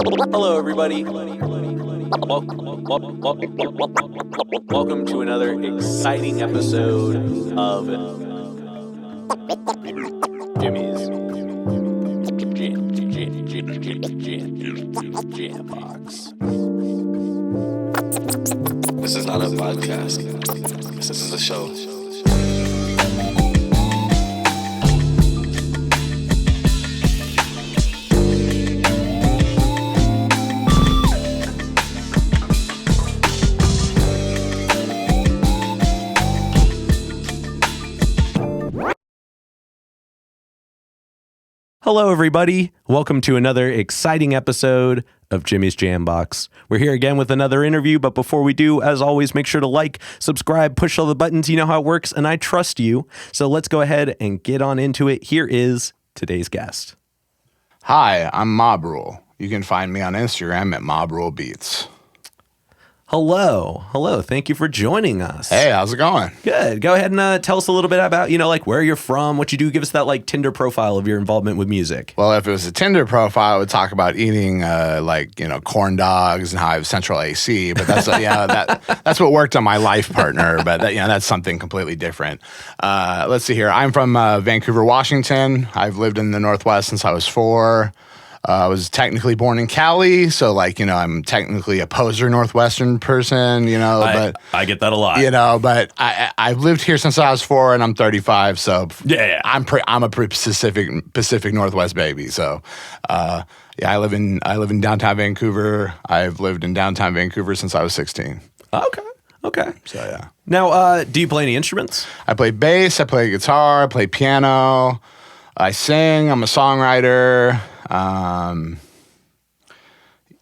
Hello, everybody. Welcome to another exciting episode of Jimmy's Jam Box. This is not a podcast. This is a show. Hello, everybody. Welcome to another exciting episode of Jimmy's Jam Box. We're here again with another interview, but before we do, as always, make sure to like, subscribe, push all the buttons. You know how it works, and I trust you. So let's go ahead and get on into it. Here is today's guest. Hi, I'm MobRule. You can find me on Instagram at MobRule Beats. Hello. Thank you for joining us. Hey, how's it going? Good. Go ahead and tell us a little bit about, where you're from, what you do. Give us that Tinder profile of your involvement with music. Well, if it was a Tinder profile, I would talk about eating corn dogs and how I have central AC. But that's that's what worked on my life partner. But that's something completely different. Let's see here. I'm from Vancouver, Washington. I've lived in the Northwest since I was 4. I was technically born in Cali, so I'm technically a poser Northwestern person, but I get that a lot. But I've lived here since I was 4 and I'm 35, so yeah. I'm a Pacific Northwest baby. So I live in downtown Vancouver. I've lived in downtown Vancouver since I was 16. Okay. So yeah. Now, do you play any instruments? I play bass, I play guitar, I play piano, I sing, I'm a songwriter. And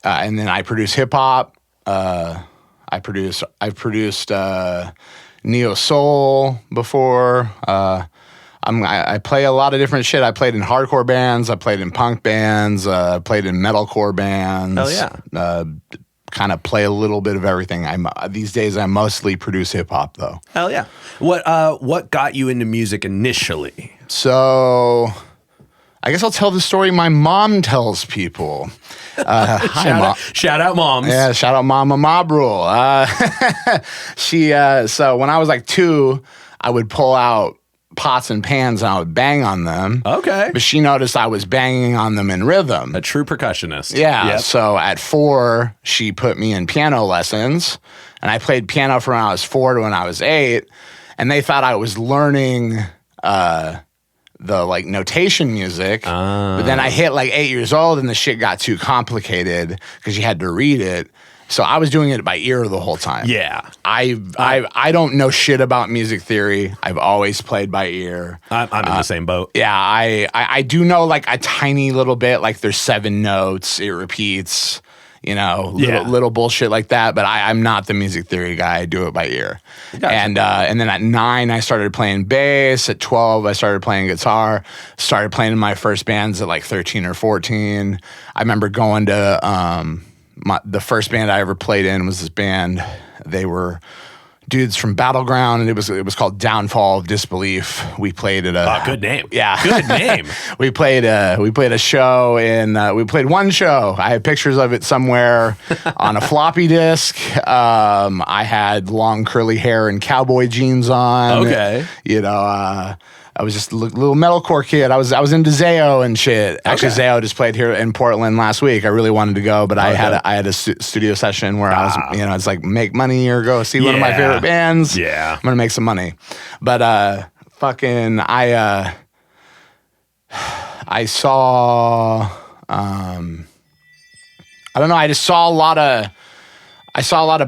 then I produce hip hop. I've produced neo soul before. I play a lot of different shit. I played in hardcore bands. I played in punk bands. I played in metalcore bands. Hell yeah. Kind of play a little bit of everything. These days I mostly produce hip hop though. Hell yeah. What got you into music initially? So I guess I'll tell the story my mom tells people. Hi, Mom. Shout out moms. Yeah, shout out Mama MobRule. So when I was 2, I would pull out pots and pans and I would bang on them. Okay. But she noticed I was banging on them in rhythm. A true percussionist. Yeah. Yep. So at 4, she put me in piano lessons. And I played piano from when I was 4 to when I was 8. And they thought I was learning the notation music, but then I hit 8 years old and the shit got too complicated because you had to read it. So I was doing it by ear the whole time. Yeah. I don't know shit about music theory. I've always played by ear. I'm in the same boat. Yeah, I do know a tiny little bit, there's 7 notes, it repeats, little bullshit like that, but I'm not the music theory guy. I do it by ear. Gotcha. And then at 9, I started playing bass. At 12, I started playing guitar. Started playing in my first bands at 13 or 14. I remember going to the first band I ever played in was this band. They were dudes from Battleground, and it was called Downfall of Disbelief. We played at a good name. Yeah, good name. we played a show we played one show. I have pictures of it somewhere on a floppy disk. I had long curly hair and cowboy jeans on. Okay. I was just a little metalcore kid. I was into Zayo and shit. Actually, Okay. Zayo just played here in Portland last week. I really wanted to go, but I had a studio session where I was, it's make money or go see one of my favorite bands. Yeah. I'm gonna make some money. But I saw I don't know. I just saw a lot of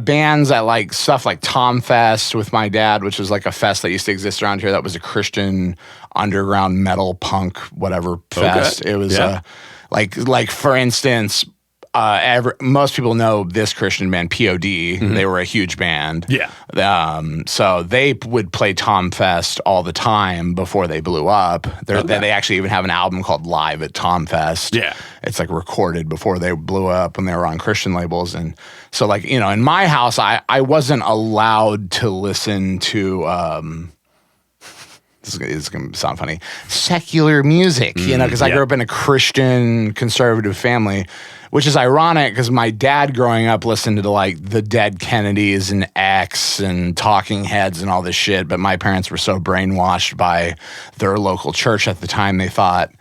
bands at stuff like Tom Fest with my dad, which was a fest that used to exist around here. That was a Christian underground metal punk whatever fest. Okay. It was for instance, most people know this Christian band POD. Mm-hmm. They were a huge band. Yeah. So they would play Tom Fest all the time before they blew up. They actually even have an album called Live at Tom Fest. Yeah. It's recorded before they blew up when they were on Christian labels. And so in my house, I wasn't allowed to listen to this is going to sound funny, secular music, you know, because I grew up in a Christian conservative family, which is ironic because my dad growing up listened to like the Dead Kennedys and X and Talking Heads and all this shit. But my parents were so brainwashed by their local church at the time, they thought,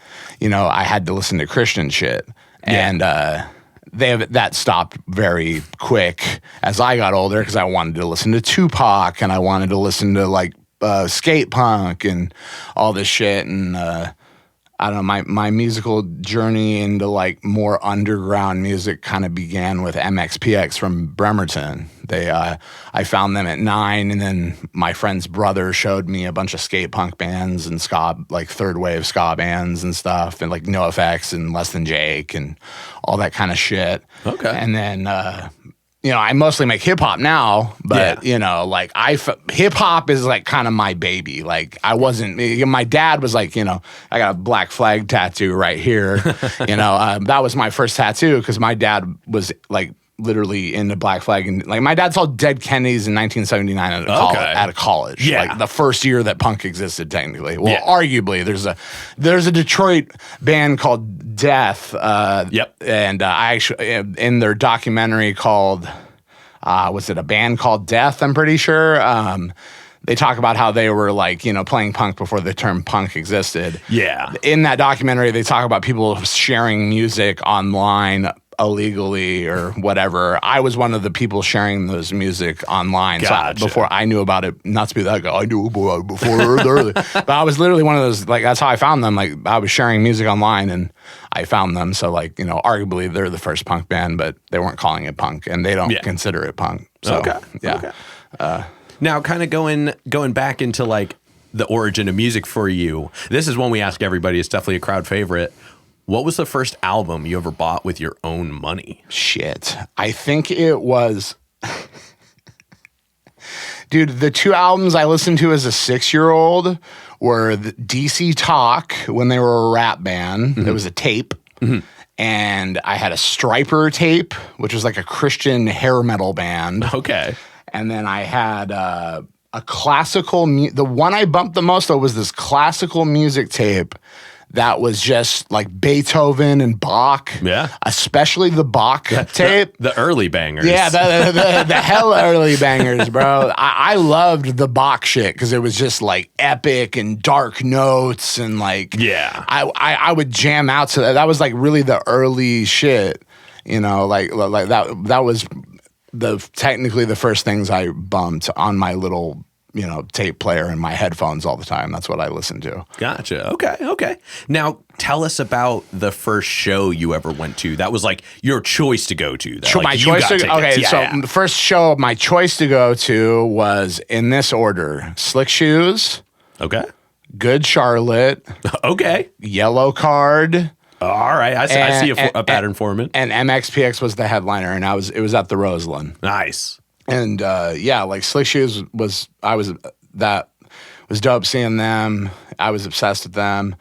you know, I had to listen to Christian shit. And that stopped very quick as I got older because I wanted to listen to Tupac and I wanted to listen to like skate punk and all this shit. And I don't know, my musical journey into like more underground music kind of began with MXPX from Bremerton. I found them at 9, and then my friend's brother showed me a bunch of skate punk bands and ska, like third wave ska bands and stuff, and like NoFX and Less Than Jake and all that kind of shit. Okay. And then you know, I mostly make hip hop now, but you know, like hip hop is like kind of my baby. Like I wasn't, my dad was like, you know, I got a black flag tattoo right here. You know, that was my first tattoo because my dad was like literally into Black Flag, and like my dad saw Dead Kennedys in 1979 at a college. Like the first year that punk existed, technically. Well, arguably, there's a Detroit band called Death. And I actually in their documentary called was it a band called Death? I'm pretty sure. They talk about how they were like, you know, playing punk before the term punk existed. Yeah. In that documentary, they talk about people sharing music online illegally or whatever. I was one of the people sharing those music online. Gotcha. So before I knew about it, not to be that guy, I knew about it before. But I was literally one of those, like, that's how I found them. Like, I was sharing music online and I found them. So, like, you know, arguably they're the first punk band, but they weren't calling it punk and they don't consider it punk. So, now, kind of going back into like the origin of music for you. This is one we ask everybody. It's definitely a crowd favorite. What was the first album you ever bought with your own money? Shit. I think it was... Dude, the 2 albums I listened to as a 6-year-old were the DC Talk, when they were a rap band. It was a tape. And I had a Striper tape, which was like a Christian hair metal band. Okay. And then I had a classical... the one I bumped the most, though, was this classical music tape that was just like Beethoven and Bach. Yeah. Especially the Bach tape. The early bangers. Yeah, the hella early bangers, bro. I loved the Bach shit because it was just like epic and dark notes and like... Yeah. I would jam out to that. That was like really the early shit, you know, like that was technically the first things I bumped on my little... you know, tape player in my headphones all the time. That's what I listen to. Gotcha. Okay. Now, tell us about the first show you ever went to. That was like your choice to go to. The first show my choice to go to was in this order: Slick Shoes. Okay. Good Charlotte. Okay. Yellow Card. All right. I see a pattern forming. And MXPX was the headliner, and it was at the Roseland. Nice. And like Slick Shoes was dope seeing them. I was obsessed with them.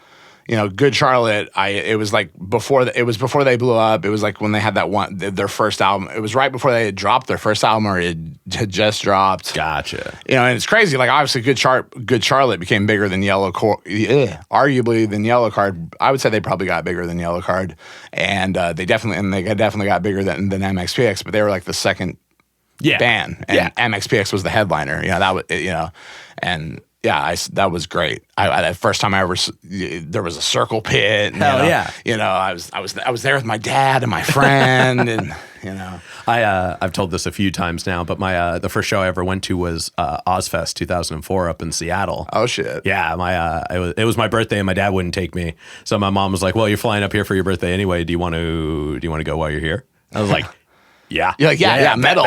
You know, Good Charlotte, it was like before they blew up. It was like when they had their first album. It was right before they had dropped their first album, or it had just dropped. Gotcha. You know, and it's crazy. Like obviously Good Charlotte became bigger than arguably than Yellow Card. I would say they probably got bigger than Yellow Card. And they definitely got bigger than MXPX, but they were like the second band, and MXPX was the headliner. You know, that was, you know, and that was great. The first time I ever, there was a circle pit. And, you know, I was there with my dad and my friend, and you know, I've told this a few times now, but my the first show I ever went to was Ozfest 2004 up in Seattle. Oh shit! Yeah, it was my birthday, and my dad wouldn't take me, so my mom was like, "Well, you're flying up here for your birthday anyway. Do you want to go while you're here?" I was like. Yeah. You're like, medal.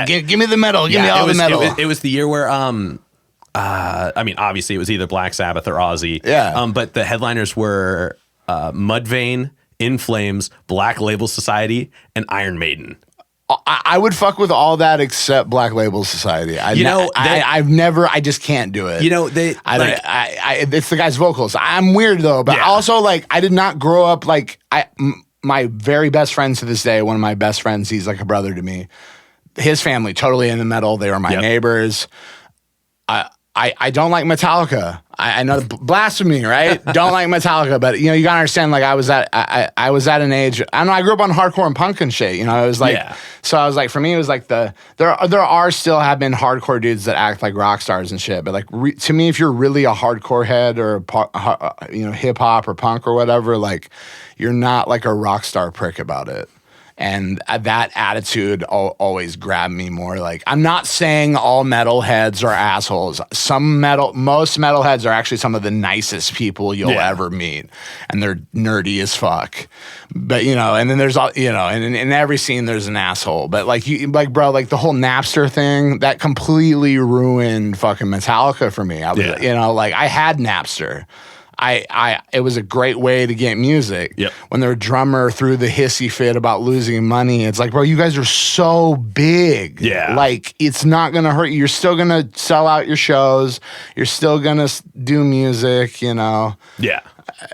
Give me the medal. Give me all the medal. It was the year where, I mean, obviously it was either Black Sabbath or Ozzy. Yeah. But the headliners were Mudvayne, In Flames, Black Label Society, and Iron Maiden. I would fuck with all that except Black Label Society. I just can't do it. You know, it's the guy's vocals. I'm weird though, but also like I did not grow up like my very best friend to this day, one of my best friends, he's like a brother to me. His family, totally into metal. They were my neighbors. I don't like Metallica. I know blasphemy, right? Don't like Metallica, but you gotta understand. Like I was at an age. I know I grew up on hardcore and punk and shit. It was like, so I was like, for me, it was like there are still have been hardcore dudes that act like rock stars and shit. But like to me, if you're really a hardcore head or hip hop or punk or whatever, like you're not like a rock star prick about it. And that attitude always grabbed me more. Like, I'm not saying all metalheads are assholes. Most metalheads are actually some of the nicest people you'll ever meet. And they're nerdy as fuck. But, and then there's all, and in every scene there's an asshole. But bro, like the whole Napster thing, that completely ruined fucking Metallica for me. I was, I had Napster. It was a great way to get music. Yep. When their drummer threw the hissy fit about losing money, it's like, bro, you guys are so big. Yeah. Like, it's not going to hurt you. You're still going to sell out your shows. You're still going to do music, Yeah.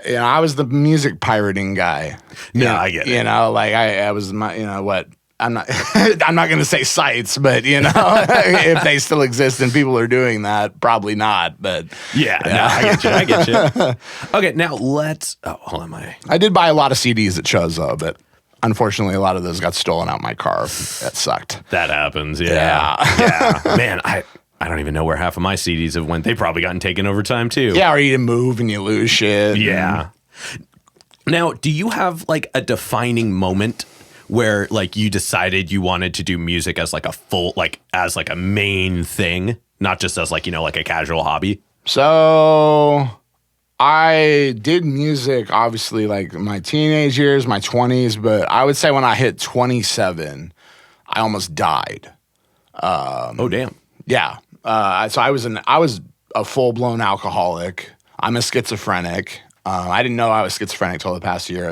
I was the music pirating guy. Yeah, I get it. I was my, what? I'm not going to say sites, but if they still exist and people are doing that, probably not. But I get you. Okay, now hold on, I did buy a lot of CDs at shows though, but unfortunately, a lot of those got stolen out my car. That sucked. That happens. Yeah. Man, I don't even know where half of my CDs have went. They've probably gotten taken over time too. Yeah, or you move and you lose shit. Yeah. Now, do you have like a defining moment where like you decided you wanted to do music as like as a main thing, not just as like a casual hobby? So I did music obviously like my teenage years, my 20s, but I would say when I hit 27, I almost died. Oh damn. Yeah. So I was a full-blown alcoholic. I'm a schizophrenic. I didn't know I was schizophrenic till the past year.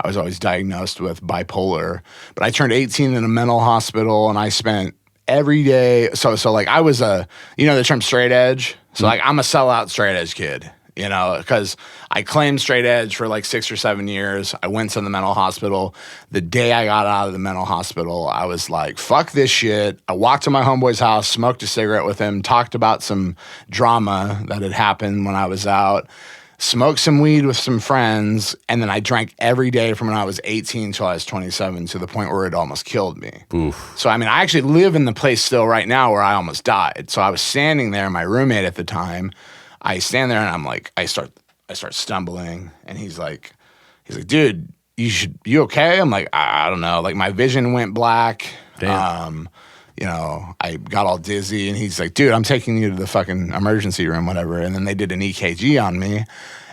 I was always diagnosed with bipolar. But I turned 18 in a mental hospital, and I spent every day. So like I was the term straight edge. So like I'm a sellout straight edge kid, because I claimed straight edge for like 6 or 7 years. I went to the mental hospital. The day I got out of the mental hospital, I was like, fuck this shit. I walked to my homeboy's house, smoked a cigarette with him, talked about some drama that had happened when I was out. Smoked some weed with some friends, and then I drank every day from when I was 18 till I was 27 to the point where it almost killed me. Oof. So, I actually live in the place still right now where I almost died. So I was standing there, my roommate at the time, I stand there and I'm like, I start stumbling, and he's like, dude, you okay? I'm like, I don't know. Like my vision went black. Damn. I got all dizzy, and he's like, dude, I'm taking you to the fucking emergency room, whatever. And then they did an EKG on me,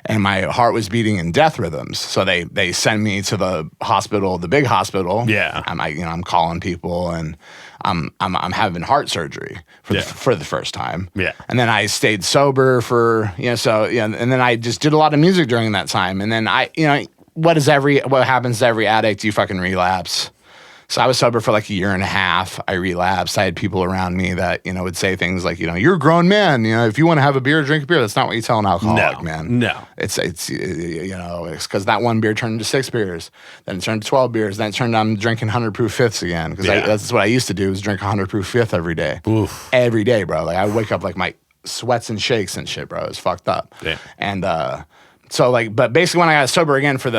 and my heart was beating in death rhythms. So they send me to the hospital, the big hospital. Yeah. I'm calling people, and I'm having heart surgery for the first time. Yeah. And then I stayed sober for, and then I just did a lot of music during that time. And then what happens to every addict? You fucking relapse. So I was sober for like a year and a half. I relapsed. I had people around me that, would say things like, you're a grown man. If you want to have a beer, drink a beer. That's not what you tell an alcoholic, man. No. It's because that one beer turned into 6 beers. Then it turned to 12 beers. Then it turned I'm drinking 100 proof fifths again. Because that's what I used to do, was drink 100 proof fifth every day. Oof. Every day, bro. Like I would wake up like my sweats and shakes and shit, bro. It was fucked up. Yeah. And so but basically when I got sober again for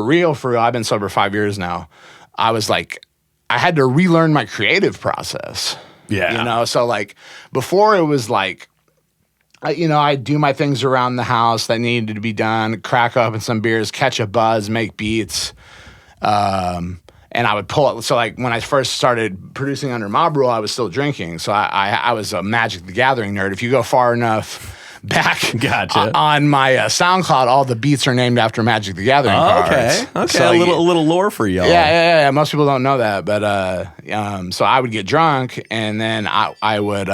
real, I've been sober 5 years now. I was like, I had to relearn my creative process. Yeah. So like before it was like, I'd do my things around the house that needed to be done, crack open some beers, catch a buzz, make beats. And I would pull it. So like when I first started producing under MobRule, I was still drinking. So I was a Magic the Gathering nerd. If you go far enough back Gotcha. On my SoundCloud, all the beats are named after Magic the Gathering cards. Okay. So a little lore for y'all. Yeah. Most people don't know that, but so I would get drunk, and then I would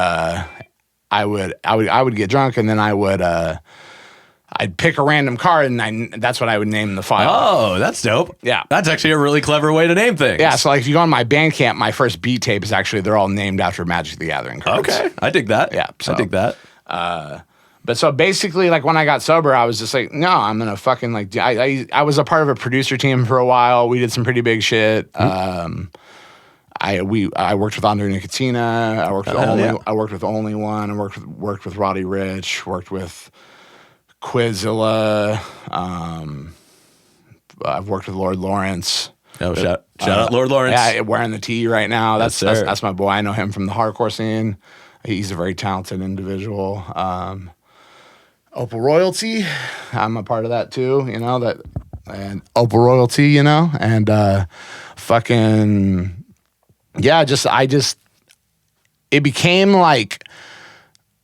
get drunk, and then I'd pick a random card, and that's what I would name the file. Oh, that's dope. Yeah. That's actually a really clever way to name things. Yeah, so like if you go on my Bandcamp, my first beat tape is actually, they're all named after Magic the Gathering cards. Okay. I dig that. Yeah. So, I dig that. But so basically, like when I got sober, I was just like, no, I'm gonna fucking like. I was a part of a producer team for a while. We did some pretty big shit. I worked with Andre Nicotina. I worked with I worked with Only One. I worked with Roddy Ricch. Worked with Quizilla. I've worked with Lord Lawrence. Oh, shout out Lord Lawrence. Yeah, wearing the T right now. Yes, That's my boy. I know him from the hardcore scene. He's a very talented individual. Opal Royalty, I'm a part of that too. And Opal Royalty, and fucking yeah. It became like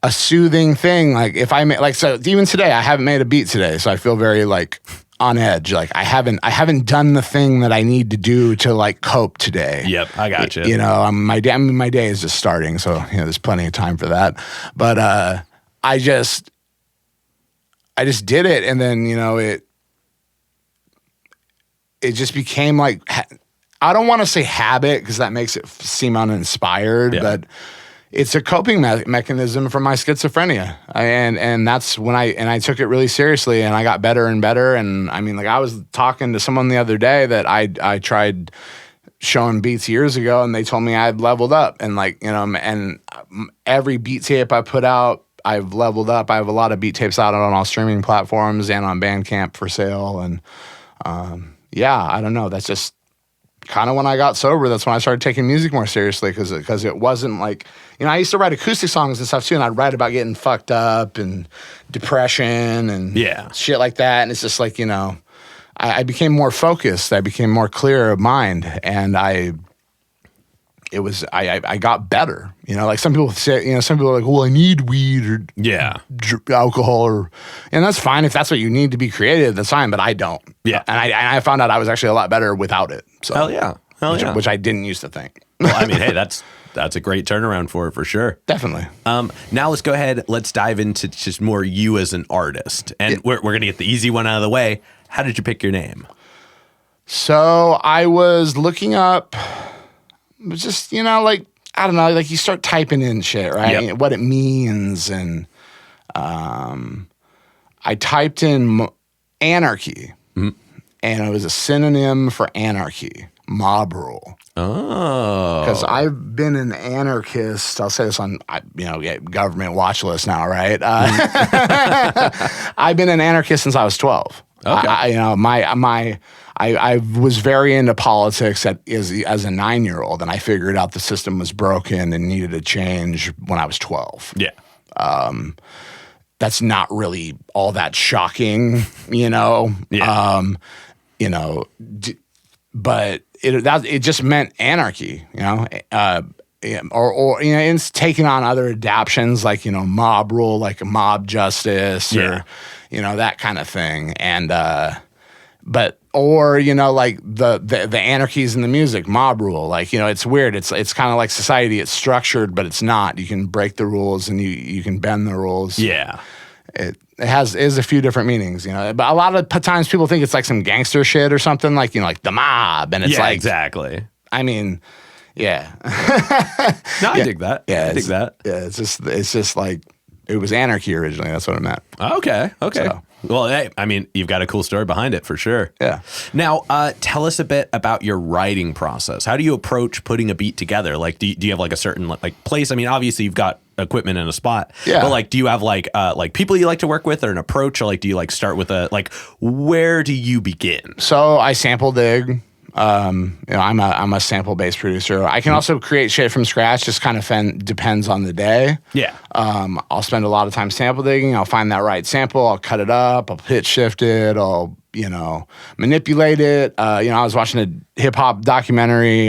a soothing thing. Like if I make so even today, I haven't made a beat today, so I feel very like on edge. Like I haven't done the thing that I need to do to like cope today. Yep, I got you. My day is just starting, so there's plenty of time for that. But I just did it, and then it just became like, I don't want to say habit because that makes it seem uninspired, but it's a coping mechanism for my schizophrenia. And that's when I took it really seriously, and I got better and better. And I mean, like I was talking to someone the other day that I tried showing beats years ago, and they told me I'd leveled up, and and every beat tape I put out, I've leveled up. I have a lot of beat tapes out on all streaming platforms and on Bandcamp for sale. And I don't know. That's just kind of when I got sober. That's when I started taking music more seriously, because it wasn't like, I used to write acoustic songs and stuff too, and I'd write about getting fucked up and depression and shit like that. And it's just like, I became more focused. I became more clear of mind, and I got better. Like some people say, some people are like, well, I need weed or alcohol, and that's fine if that's what you need to be creative. That's fine, but I don't. Yeah, and I found out I was actually a lot better without it. So hell yeah, which I didn't used to think. Well, I mean, hey, that's a great turnaround for it for sure. Definitely. Now let's go ahead. Let's dive into just more you as an artist, and we're gonna get the easy one out of the way. How did you pick your name? So I was looking up. Just, like, I don't know, like you start typing in shit, right? Yep. What it means. And I typed in anarchy, and it was a synonym for anarchy, MobRule. Oh. Because I've been an anarchist. I'll say this on, government watch list now, right? I've been an anarchist since I was 12. Okay. I was very into politics as a 9-year-old, and I figured out the system was broken and needed a change when I was 12. Yeah. That's not really all that shocking, Yeah. But it just meant anarchy, or it's taking on other adaptions like, mob rule, like mob justice, or, that kind of thing. And, like the anarchies in the music, mob rule, like, it's weird. It's kind of like society. It's structured, but it's not. You can break the rules and you can bend the rules. Yeah. It is a few different meanings, but a lot of times people think it's like some gangster shit or something like, like the mob. And it's like, exactly. I mean, yeah. No, I dig that. Yeah. I dig that. Yeah. It's just like, it was anarchy originally. That's what it meant. Okay. So. Well, hey, I mean, you've got a cool story behind it for sure. Yeah. Now, tell us a bit about your writing process. How do you approach putting a beat together? Like, do you have like a certain like place? I mean, obviously you've got equipment in a spot. Yeah. But like, do you have like people you like to work with, or an approach, or like, do you like start with where do you begin? So I sample dig. I'm a sample based producer. I can also create shit from scratch. Just kind of depends on the day. Yeah. I'll spend a lot of time sample digging. I'll find that right sample. I'll cut it up. I'll pitch shift it. I'll manipulate it. I was watching a hip hop documentary.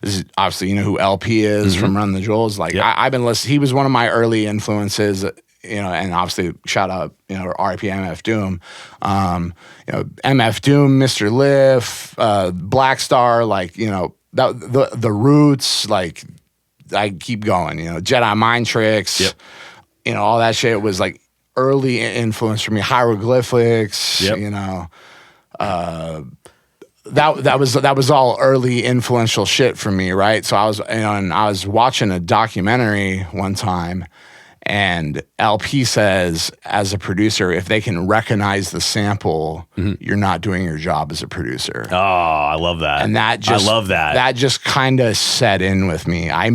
This is obviously who LP is from Run the Jewels. Like I've been listening. He was one of my early influences. And obviously shout out, RIP MF Doom. MF Doom, Mr. Liff, Black Star, like, the Roots, like, I keep going, Jedi Mind Tricks, all that shit was like early influence for me. Hieroglyphics, that was all early influential shit for me, right? So I was watching a documentary one time. And LP says, as a producer, if they can recognize the sample, you're not doing your job as a producer. Oh, I love that. And I love that. That just kind of set in with me. I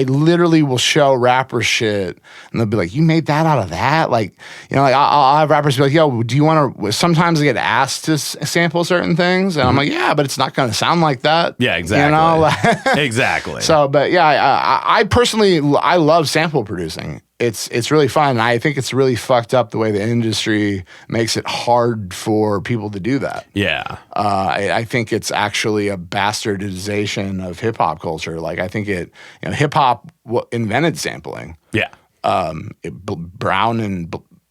literally will show rappers shit, and they'll be like, "You made that out of that?" Like, you know, like I'll have rappers be like, "Yo, do you want to?" Sometimes I get asked to sample certain things, and I'm like, "Yeah, but it's not going to sound like that." Yeah, exactly. You know, exactly. So, but yeah, I personally I love sample producing. It's really fun. And I think it's really fucked up the way the industry makes it hard for people to do that. Yeah. I think it's actually a bastardization of hip hop culture. Like I think hip hop invented sampling. Yeah. Brown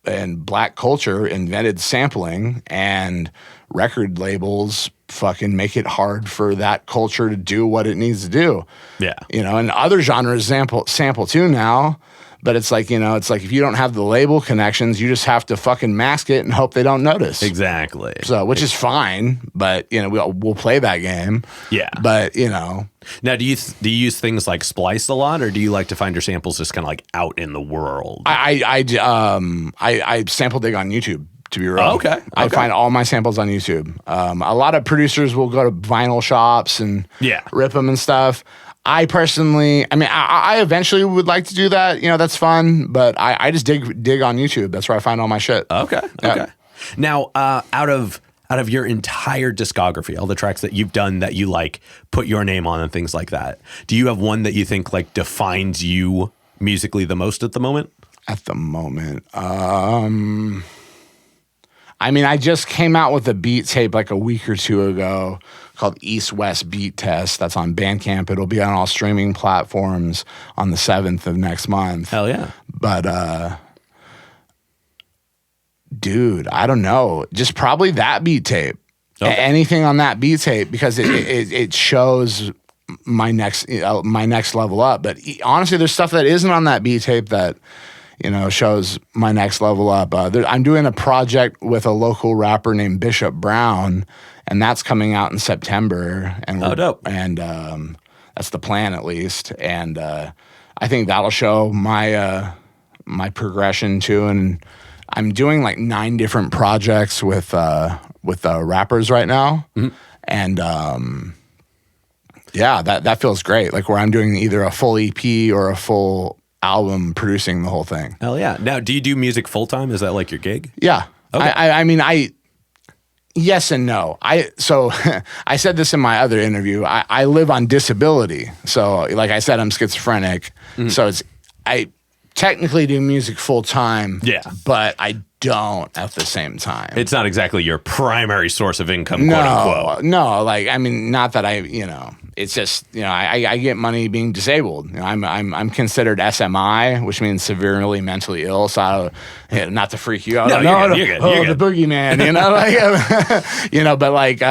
and black culture invented sampling, and record labels fucking make it hard for that culture to do what it needs to do. Yeah. You know, and other genres sample too now. But it's like, you know, it's like if you don't have the label connections, you just have to fucking mask it and hope they don't notice. Exactly. So, which is fine, but you know, we'll play that game. Yeah. But you know, now do you use things like Splice a lot, or do you like to find your samples just kind of like out in the world? I sample dig on YouTube. To be real, okay. I find all my samples on YouTube. A lot of producers will go to vinyl shops and rip them and stuff. I personally, I mean, I eventually would like to do that. You know, that's fun, but I just dig on YouTube. That's where I find all my shit. Okay. Yeah. Okay. Now, out of your entire discography, all the tracks that you've done that you like put your name on and things like that, do you have one that you think like defines you musically the most at the moment? At the moment, I mean, I just came out with a beat tape like a week or two ago called East West Beat Test. That's on Bandcamp. It'll be on all streaming platforms on the 7th of next month. Hell yeah. But, dude, I don't know. Just probably that beat tape. Okay. Anything on that beat tape, because it shows my next level up. But honestly, there's stuff that isn't on that beat tape that, you know, shows my next level up. I'm doing a project with a local rapper named Bishop Brown, and that's coming out in September. And dope. And that's the plan, at least. And I think that'll show my my progression too. And I'm doing like 9 different projects with rappers right now, and yeah, that feels great. Like where I'm doing either a full EP or a full album, producing the whole thing. Hell yeah. Now, do you do music full time? Is that like your gig? Yeah. Okay. I mean, yes and no. So I said this in my other interview. I live on disability. So like I said, I'm schizophrenic. So I technically do music full time. Yeah. But I don't at the same time. It's not exactly your primary source of income, quote unquote. No, like, I mean, not that it's just, I get money being disabled. I'm considered SMI, which means severely mentally ill. So not to freak you out. No, you're good. The boogeyman, like, but like,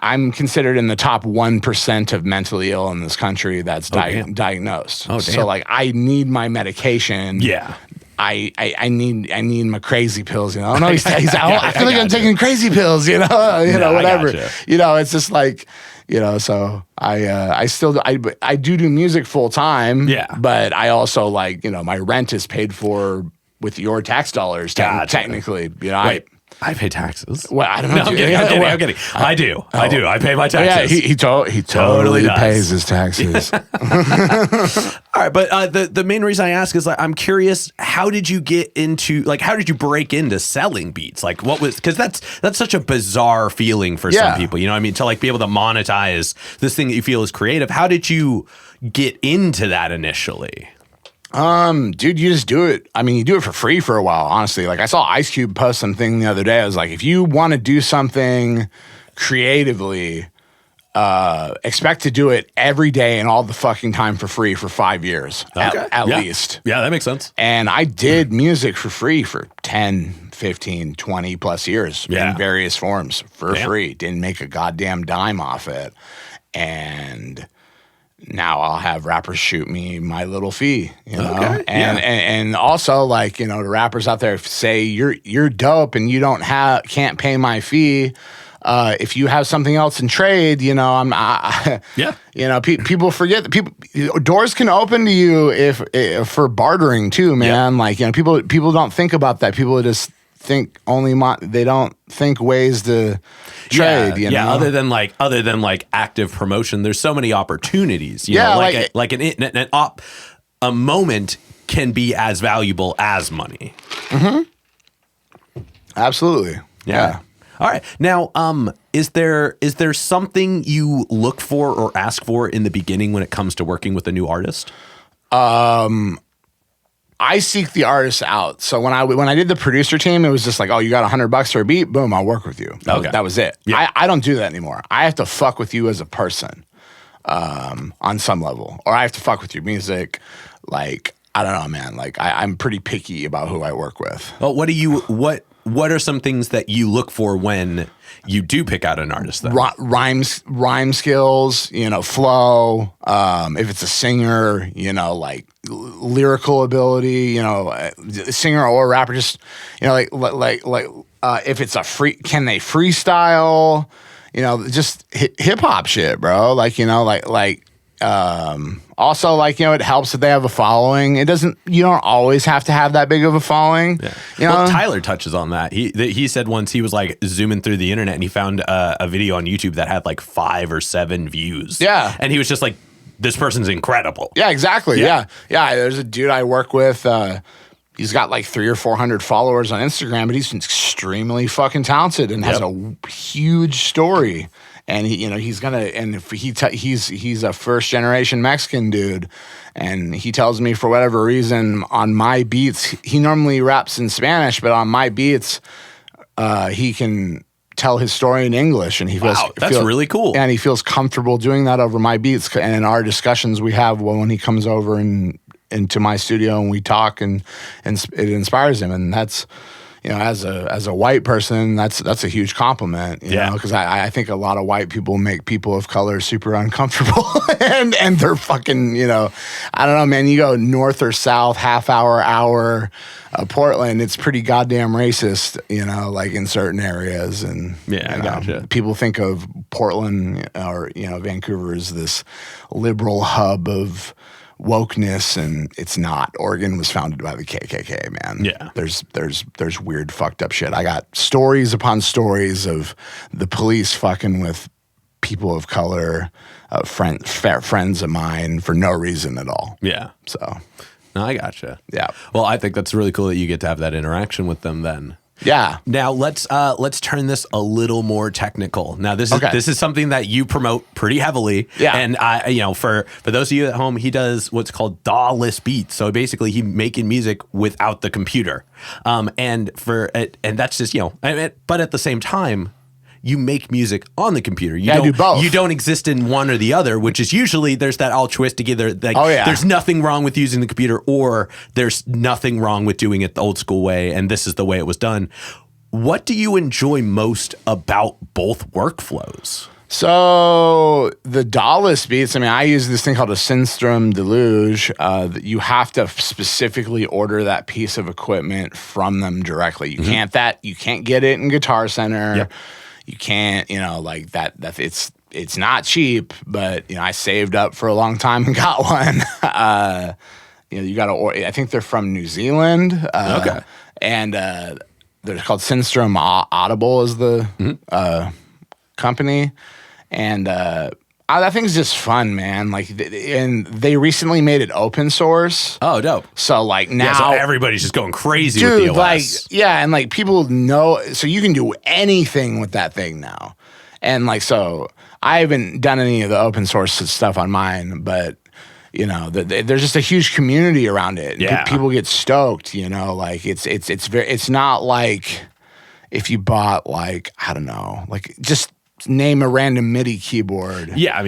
I'm considered in the top 1% of mentally ill in this country that's diagnosed. Oh, damn. So like, I need my medication. Yeah. I need my crazy pills, Oh no, I feel like I'm taking crazy pills, whatever. It's just like, so I do music full time. Yeah. But I also like, my rent is paid for with your tax dollars technically. Wait. I pay taxes. Well, I don't know. No, I'm kidding. I do. I pay my taxes. Yeah, he totally pays his taxes. All right, but the main reason I ask is like I'm curious, how did you get into how did you break into selling beats? Like what was, because that's such a bizarre feeling for some people. You know what I mean? To like be able to monetize this thing that you feel is creative. How did you get into that initially? Dude, you just do it. I mean, you do it for free for a while, honestly. Like I saw Ice Cube post something the other day. I was like, if you want to do something creatively, expect to do it every day and all the fucking time for free for 5 years, at least. Yeah, that makes sense. And I did music for free for 10, 15, 20 plus years in various forms for free. Didn't make a goddamn dime off it. And now I'll have rappers shoot me my little fee, Okay. And also like, the rappers out there say you're dope and you can't pay my fee. if you have something else in trade, you know, you know, people forget that doors can open to you if for bartering too, man. Yeah. Like, you know, people don't think about that. People just think they don't think ways to trade. You know? Yeah. Other than like active promotion, there's so many opportunities. You know, a moment can be as valuable as money. Mm-hmm. Absolutely. Yeah. All right. Now, is there something you look for or ask for in the beginning when it comes to working with a new artist? I seek the artist out. So when I did the producer team, it was just like, oh, you got $100 for a beat? Boom, I'll work with you. That was it. Yeah. I don't do that anymore. I have to fuck with you as a person on some level. Or I have to fuck with your music. Like, I don't know, man. Like, I'm pretty picky about who I work with. Well, what are some things that you look for when you do pick out an artist then? Rhyme skills, you know, flow. If it's a singer, you know, like lyrical ability, you know, singer or rapper, just, you know, if it's can they freestyle? You know, just hip hop shit, bro. Like, you know, also, like, you know, it helps that they have a following. You don't always have to have that big of a following. Yeah. You know? Well, Tyler touches on that. He said once he was like zooming through the internet and he found a video on YouTube that had like 5 or 7 views. Yeah. And he was just like, this person's incredible. Yeah, exactly. Yeah. There's a dude I work with. He's got like 300 or 400 followers on Instagram, but he's extremely fucking talented and has a huge story. And he's a first generation Mexican dude, and he tells me for whatever reason on my beats, he normally raps in Spanish, but on my beats, he can tell his story in English, and that's really cool. And he feels comfortable doing that over my beats. And in our discussions we have when he comes over into my studio and we talk, and it inspires him, and that's. You know, as a white person, that's a huge compliment. You know, because I think a lot of white people make people of color super uncomfortable, and they're fucking, you know, I don't know, man. You go north or south, half hour, Portland, it's pretty goddamn racist. You know, like in certain areas, and I gotcha. People think of Portland or Vancouver as this liberal hub of wokeness, and it's not. Oregon was founded by the KKK, man. Yeah. There's weird fucked up shit. I got stories upon stories of the police fucking with people of color, friends of mine for no reason at all. Yeah. So. No, I gotcha. Yeah. Well, I think that's really cool that you get to have that interaction with them then. Yeah. Now let's turn this a little more technical. Now this is something that you promote pretty heavily. Yeah. And for those of you at home, he does what's called DAWless beats. So basically, he making music without the computer. And that's just but at the same time, you make music on the computer. You don't do both. You don't exist in one or the other, which is usually there's that altruistic either. Like, there's nothing wrong with using the computer, or there's nothing wrong with doing it the old school way, and this is the way it was done. What do you enjoy most about both workflows? So the DAWless beats, I mean, I use this thing called a Synthstrom Deluge. You have to specifically order that piece of equipment from them directly. You can't get it in Guitar Center. Yep. You can't, like that it's not cheap, but I saved up for a long time and got one. You got to order. I think they're from New Zealand. Okay. And they're called Synthstrom Audible is the company. And that thing's just fun, man. Like, and they recently made it open source. Oh, dope. So like now, so everybody's just going crazy with the OS. And like people know, so you can do anything with that thing now. And like, so I haven't done any of the open source stuff on mine, but there's just a huge community around it. Yeah. People get stoked, like it's not like if you bought like, I don't know, like just name a random MIDI keyboard. Yeah, I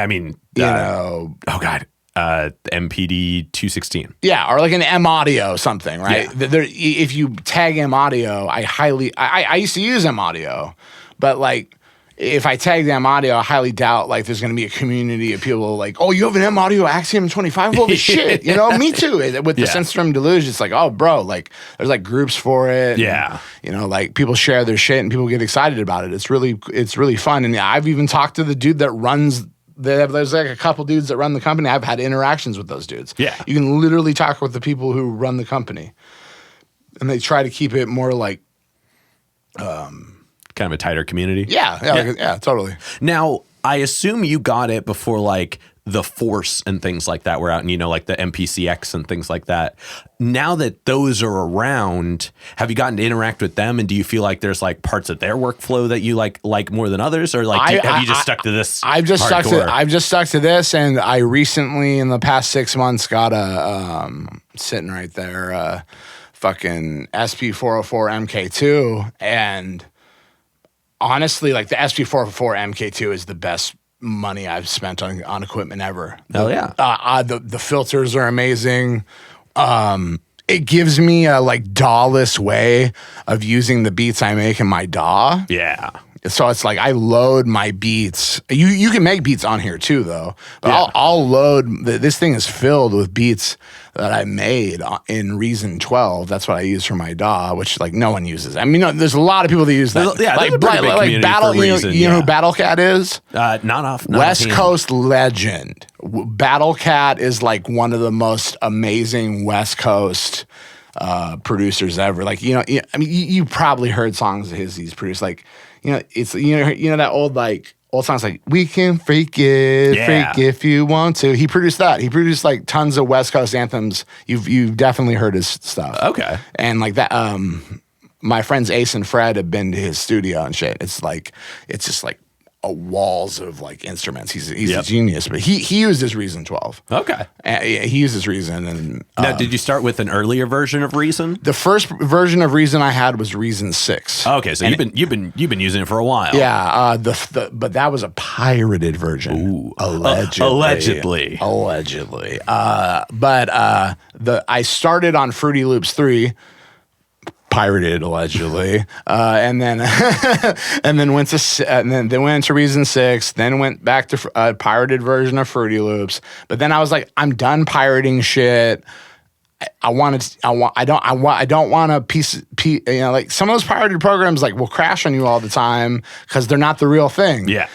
mean, oh god, MPD 216. Yeah, or like an M Audio something, right? Yeah. If you tag M Audio, I used to use M Audio, but like if I tag the M Audio, I highly doubt like there's going to be a community of people like, oh, you have an M Audio Axiom 25? Holy shit. You know, me too. With the Synthstrom Deluge, it's like, oh, bro, like there's like groups for it. Yeah. And, you know, like people share their shit and people get excited about it. It's really fun. And I've even talked to the dude that runs. There's like a couple dudes that run the company. I've had interactions with those dudes. Yeah. You can literally talk with the people who run the company. And they try to keep it more like kind of a tighter community. Yeah, totally. Now, I assume you got it before like the Force and things like that were out, and you know, like the MPCX and things like that. Now that those are around, have you gotten to interact with them? And do you feel like there's like parts of their workflow that you like more than others, or like have you just stuck to this? I've just stuck to this, and I recently in the past 6 months got a sitting right there, fucking SP404 MKII, and honestly, like the SP404 MKII is the best money I've spent on equipment ever. Hell yeah. The filters are amazing. It gives me a like DAW-less way of using the beats I make in my DAW. Yeah. So it's like I load my beats. You can make beats on here too, though. But I'll load. This thing is filled with beats that I made in Reason 12. That's what I use for my DAW, which like no one uses. I mean, there's a lot of people that use that. Yeah, like Battle. You know who Battle Cat is? Not West Coast legend. Battle Cat is like one of the most amazing West Coast producers ever. Like I mean, you probably heard songs of his he's produced. Like it's that old songs like "We Can Freak It, Freak If You Want To." He produced that. He produced like tons of West Coast anthems. You've definitely heard his stuff. Okay, and like that. My friends Ace and Fred have been to his studio and shit. It's just like walls of like instruments. He's a genius, but he used his Reason 12. Okay, he used his Reason. And now, did you start with an earlier version of Reason? The first version of Reason I had was Reason 6. Okay, so you've been using it for a while. Yeah, but that was a pirated version. Ooh. Allegedly. But I started on Fruity Loops 3. Pirated allegedly, and then went to Reason 6, then went back to a pirated version of Fruity Loops. But then I was like, I'm done pirating shit. I don't want a piece. Like some of those pirated programs like will crash on you all the time because they're not the real thing. Yeah,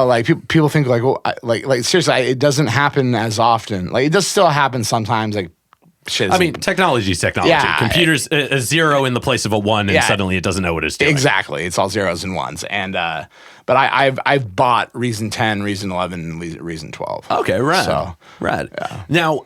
like people think like, well, like seriously, it doesn't happen as often. Like it does still happen sometimes. Like. I mean, technology is technology. Yeah, Computers a zero in the place of a one, and suddenly it doesn't know what it's doing. Exactly, it's all zeros and ones. And but I've bought Reason 10, Reason 11, and Reason 12. Okay, rad. So, rad. Yeah. Now,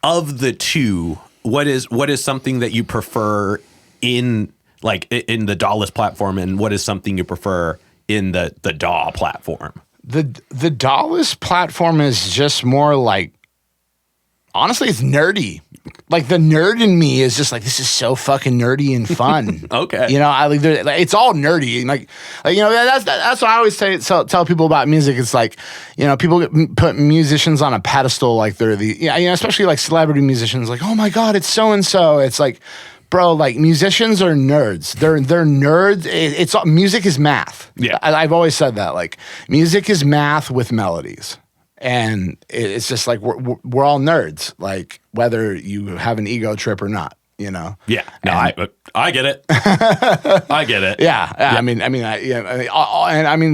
of the two, what is something that you prefer in the DAW-less platform, and what is something you prefer in the DAW platform? The DAW-less platform is just more like. Honestly, it's nerdy. Like the nerd in me is just like, this is so fucking nerdy and fun. Okay, it's all nerdy. Like that's what I always tell people about music. It's like, people put musicians on a pedestal, like they're especially like celebrity musicians. Like, oh my god, it's so and so. It's like, bro, like musicians are nerds. They're nerds. It's music is math. Yeah, I've always said that. Like, music is math with melodies. And it's just like we're all nerds, like whether you have an ego trip or not, Yeah, no, I get it. I get it. Yeah. I mean,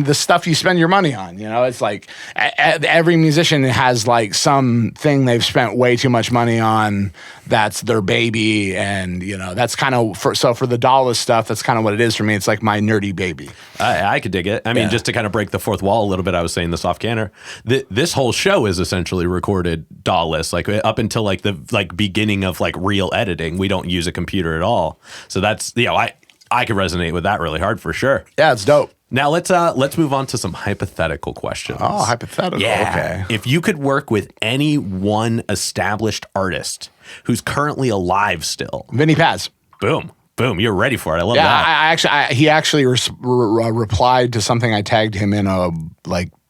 the stuff you spend your money on, it's like every musician has like something they've spent way too much money on. That's their baby, and that's kind of for the DAW-less stuff. That's kind of what it is for me. It's like my nerdy baby. I could dig it. I mean, just to kind of break the fourth wall a little bit, I was saying this off camera. This whole show is essentially recorded DAW-less, like up until like the beginning of like real editing. We don't use a computer at all, so that's I could resonate with that really hard for sure. Yeah, it's dope. Now let's move on to some hypothetical questions. Oh, hypothetical. Yeah. Okay. If you could work with any one established artist who's currently alive still, Vinny Paz. Boom. You're ready for it. I love that. He actually replied to something I tagged him in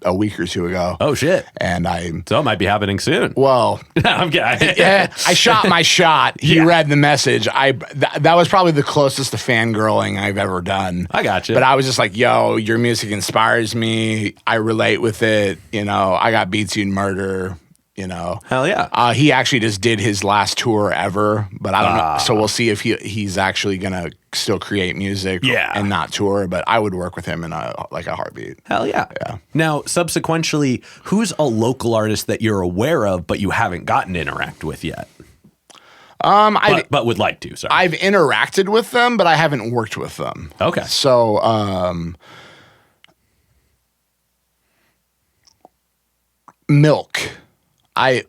a week or two ago. Oh shit! And so it might be happening soon. Well, I'm kidding. Yeah, I shot my shot. He read the message. That was probably the closest to fangirling I've ever done. I got you. But I was just like, yo, your music inspires me. I relate with it. You know, I got Beats You'd Murder. You know, hell yeah. He actually just did his last tour ever, but I don't know. So we'll see if he's actually gonna still create music, and not tour. But I would work with him in a heartbeat. Hell yeah. Yeah. Now, subsequently, who's a local artist that you're aware of but you haven't gotten to interact with yet? But would like to. Sorry, I've interacted with them, but I haven't worked with them. Okay. So, Milk. I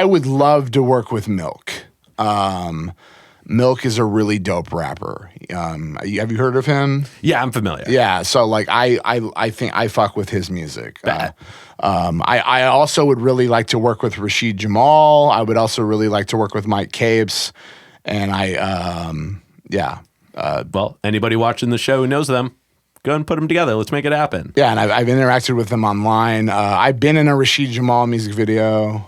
would love to work with Milk. Milk is a really dope rapper. Have you heard of him? Yeah, I'm familiar. Yeah, so like I think I fuck with his music. I also would really like to work with Rashid Jamal. I would also really like to work with Mike Capes, and well, anybody watching the show who knows them, go and put them together. Let's make it happen. Yeah, and I've interacted with them online. I've been in a Rashid Jamal music video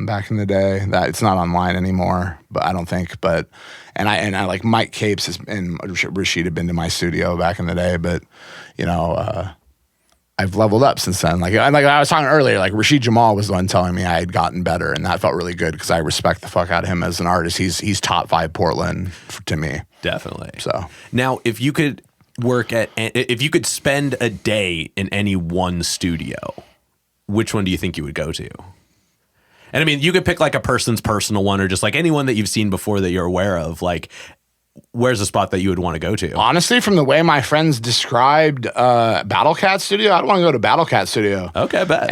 back in the day. That it's not online anymore, but I don't think. But I like Mike Capes and Rashid have been to my studio back in the day. But you know, I've leveled up since then. Like I was talking earlier, like Rashid Jamal was the one telling me I had gotten better, and that felt really good because I respect the fuck out of him as an artist. He's top 5 Portland to me. Definitely. So now, if you could spend a day in any one studio, which one do you think you would go to? And I mean, you could pick like a person's personal one or just like anyone that you've seen before that you're aware of. Like, where's a spot that you would want to go to? Honestly, from the way my friends described Battle Cat Studio, I'd want to go to Battle Cat Studio. Okay, bet.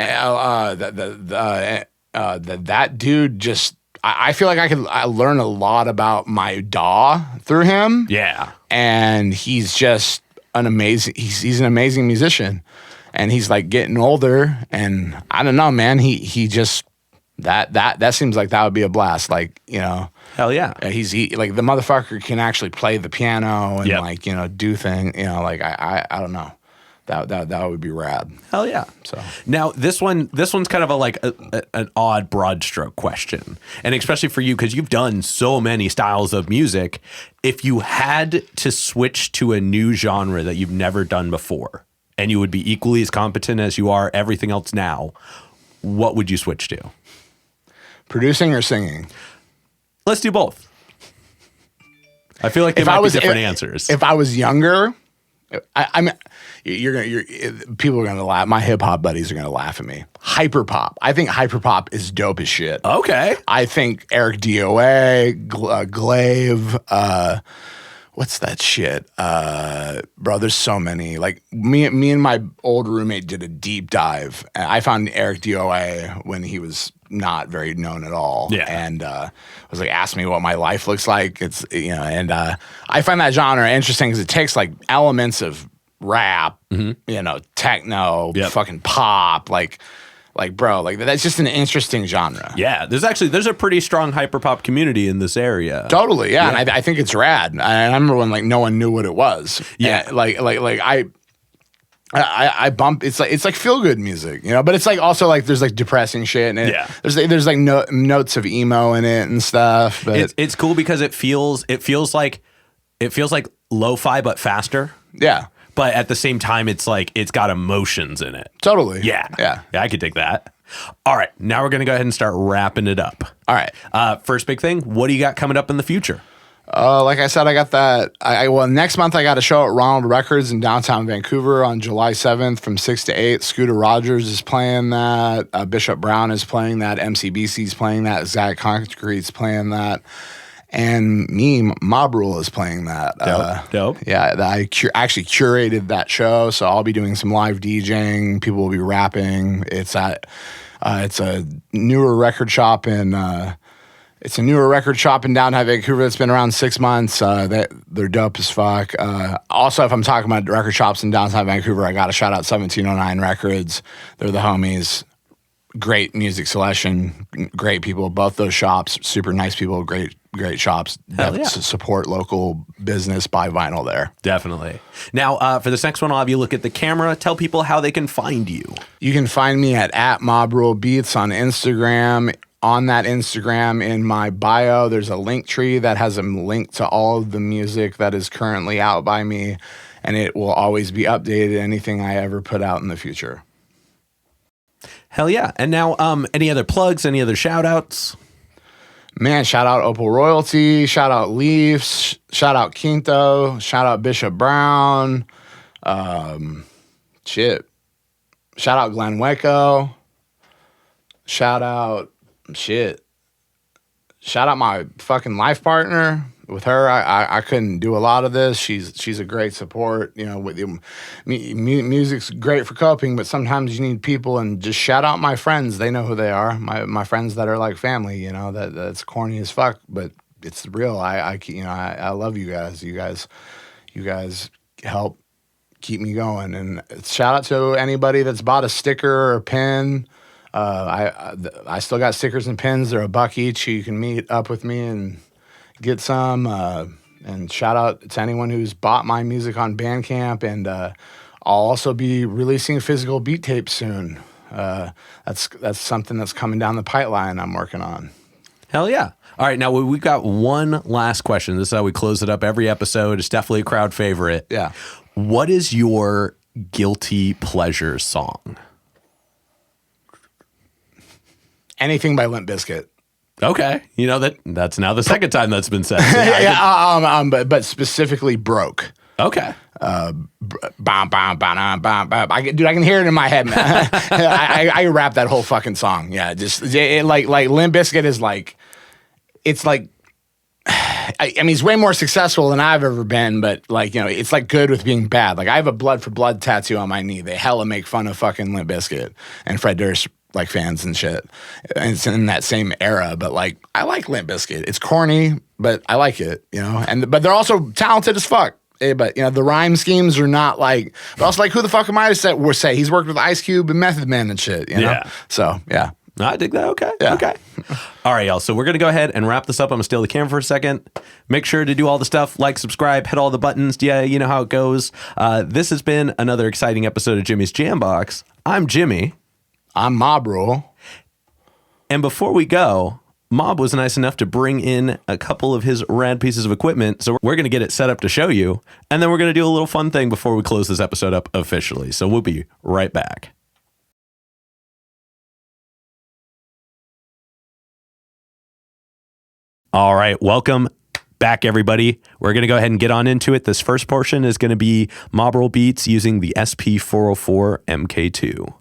That dude just... I feel like I learn a lot about my DAW through him. Yeah. And he's just an amazing musician. And he's like getting older, and I don't know, man, he just that seems like that would be a blast. Like, you know. Hell yeah. He like the motherfucker can actually play the piano and like, you know, do things, you know, like I don't know. That would be rad. Hell yeah. So now this one's kind of an odd broad stroke question. And especially for you, because you've done so many styles of music. If you had to switch to a new genre that you've never done before, and you would be equally as competent as you are everything else now, what would you switch to? Producing or singing? Let's do both. I feel like they might be different answers. If I was younger, I mean, people are gonna laugh. My hip hop buddies are gonna laugh at me. Hyperpop. I think hyperpop is dope as shit. Okay. I think Eric DOA, Glaive, what's that shit? Bro, there's so many. Like me and my old roommate did a deep dive. And I found Eric DOA when he was not very known at all. Yeah. And was like, ask me what my life looks like. It's, you know, and I find that genre interesting because it takes like elements of rap, you know, techno, fucking pop, like bro, like that's just an interesting genre. Yeah, there's a pretty strong hyperpop community in this area. Totally, yeah. And I think it's rad. I remember when like no one knew what it was. Yeah, and, I bump. It's like feel good music, you know. But it's like also like there's like depressing shit, and there's like notes of emo in it and stuff. But it's cool because it feels like lo-fi but faster. Yeah. But at the same time, it's like it's got emotions in it. Totally. Yeah. I could dig that. All right, now we're gonna go ahead and start wrapping it up. All right. First big thing. What do you got coming up in the future? Like I said, I got that. Well, next month I got a show at Ronald Records in downtown Vancouver on July 7th from 6 to 8. Scooter Rogers is playing that. Bishop Brown is playing that. MCBC is playing that. Zach Concrete's playing that. And me, MobRule is playing that. Dope. Yeah, I actually curated that show, so I'll be doing some live DJing. People will be rapping. It's a newer record shop in downtown Vancouver that's been around 6 months. They're dope as fuck. Also, if I'm talking about record shops in downtown Vancouver, I got to shout out 1709 Records. They're the homies. great music selection, great people. Both those shops, super nice people, great shops. Support local business, buy vinyl there. Definitely. Now, for this next one, I'll have you look at the camera. Tell people how they can find you. You can find me at MobRule Beats on Instagram. On that Instagram, in my bio, there's a link tree that has a link to all of the music that is currently out by me, and it will always be updated, anything I ever put out in the future. Hell yeah. And now, any other plugs, any other shout outs? Man, shout out Opal Royalty, shout out Leafs, shout out Quinto, shout out Bishop Brown, shout out Glenn Waco, shout out my fucking life partner. With her, I couldn't do a lot of this. She's a great support. You know, with music's great for coping, but sometimes you need people. And just shout out my friends. They know who they are. My friends that are like family. You know, that's corny as fuck, but it's real. I love you guys. You guys help keep me going. And shout out to anybody that's bought a sticker or a pin. I still got stickers and pins. They're $1 each. You can meet up with me and get some. And shout out to anyone who's bought my music on Bandcamp. And I'll also be releasing physical beat tapes soon. That's something that's coming down the pipeline I'm working on. Hell yeah. All right, now we've got one last question. This is how we close it up every episode. It's definitely a crowd favorite. Yeah. What is your guilty pleasure song? Anything by Limp Bizkit. Okay, you know that's now the second time that's been said. But specifically Broke. Okay. I can hear it in my head, man. I rap that whole fucking song. Yeah, like Limp Bizkit is like, it's like, I mean, he's way more successful than I've ever been, but like, you know, it's like good with being bad. Like I have a Blood for Blood tattoo on my knee. They hella make fun of fucking Limp Bizkit and Fred Durst like fans and shit. And it's in that same era, but like I like Limp Bizkit. It's corny, but I like it, you know. But they're also talented as fuck. But you know, the rhyme schemes are not like. But also, like, who the fuck am I to say he's worked with Ice Cube and Method Man and shit? You know? Yeah. So yeah. No, I dig that. Okay. Yeah. Okay. All right, y'all. So we're going to go ahead and wrap this up. I'm going to steal the camera for a second. Make sure to do all the stuff, like, subscribe, hit all the buttons. Yeah, you know how it goes. This has been another exciting episode of Jimmy's Jambox. I'm Jimmy. I'm MobRule. And before we go, Mob was nice enough to bring in a couple of his rad pieces of equipment. So we're going to get it set up to show you. And then we're going to do a little fun thing before we close this episode up officially. So we'll be right back. All right, welcome back, everybody. We're going to go ahead and get on into it. This first portion is going to be MobRule Beats using the SP404 MKII.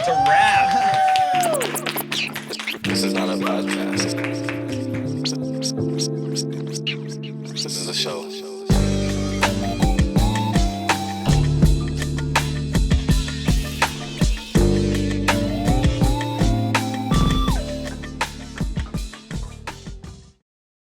It's a wrap. This is not a podcast.